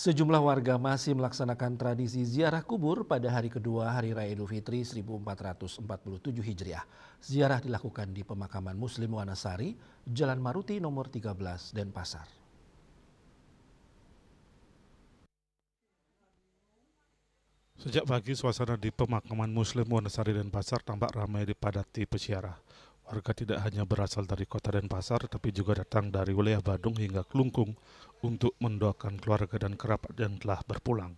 Sejumlah warga masih melaksanakan tradisi ziarah kubur pada hari kedua Hari Raya Idul Fitri 1447 Hijriah. Ziarah dilakukan di pemakaman Muslim Wanasari, Jalan Maruti nomor 13, Denpasar. Sejak pagi, suasana di pemakaman Muslim Wanasari Denpasar tampak ramai dipadati peziarah. Warga tidak hanya berasal dari kota Denpasar, tapi juga datang dari wilayah Badung hingga Kelungkung untuk mendoakan keluarga dan kerabat yang telah berpulang.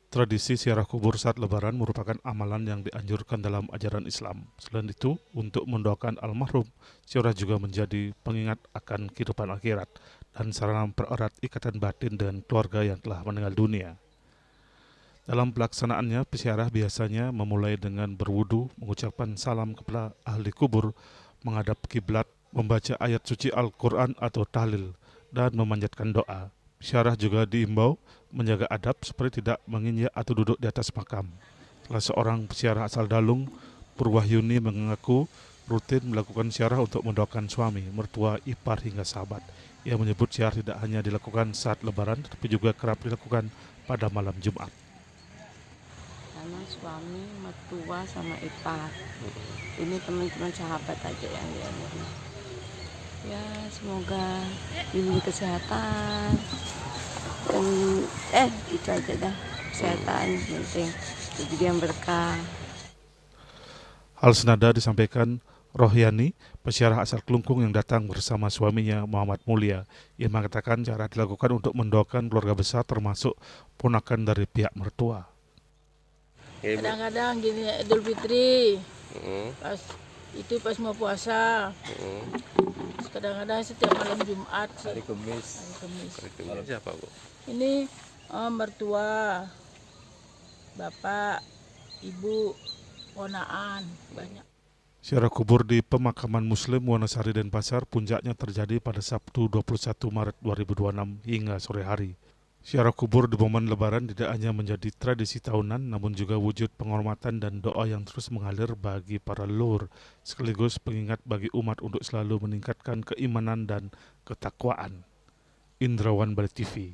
Tradisi ziarah kubur saat Lebaran merupakan amalan yang dianjurkan dalam ajaran Islam. Selain itu, untuk mendoakan almarhum, ziarah juga menjadi pengingat akan kehidupan akhirat dan sarana mempererat ikatan batin dengan keluarga yang telah meninggal dunia. Dalam pelaksanaannya, peziarah biasanya memulai dengan berwudu, mengucapkan salam kepada ahli kubur, menghadap kiblat, membaca ayat suci Al-Quran atau tahlil, dan memanjatkan doa. Peziarah juga diimbau menjaga adab seperti tidak menginjak atau duduk di atas makam. Salah seorang peziarah asal Dalung, Purwahyuni, mengaku rutin melakukan ziarah untuk mendoakan suami, mertua, ipar hingga sahabat. Ia menyebut ziarah tidak hanya dilakukan saat Lebaran, tetapi juga kerap dilakukan pada malam Jumat. Karena suami, mertua, sama ipar. Ini teman-teman sahabat aja yang dia ini. Ya semoga diberi kesehatan. Dan itu aja dah, kesehatan penting. Jadi yang berkah. Hal senada disampaikan Rohyani, peziarah asal Kelungkung yang datang bersama suaminya Muhammad Mulia. Ia mengatakan cara dilakukan untuk mendoakan keluarga besar termasuk ponakan dari pihak mertua. Kadang-kadang gini Idul Fitri, pas mau puasa, kadang-kadang setiap malam Jumat, Hari Kamis. Malam siapa, Bu? Ini mertua, bapak, ibu, ponaan, banyak. Ziarah kubur di pemakaman Muslim Wanasari Denpasar puncaknya terjadi pada Sabtu 21 Maret 2026 hingga sore hari. Ziarah kubur di momen Lebaran tidak hanya menjadi tradisi tahunan, namun juga wujud penghormatan dan doa yang terus mengalir bagi para leluhur, sekaligus pengingat bagi umat untuk selalu meningkatkan keimanan dan ketakwaan. Indrawan Bali TV.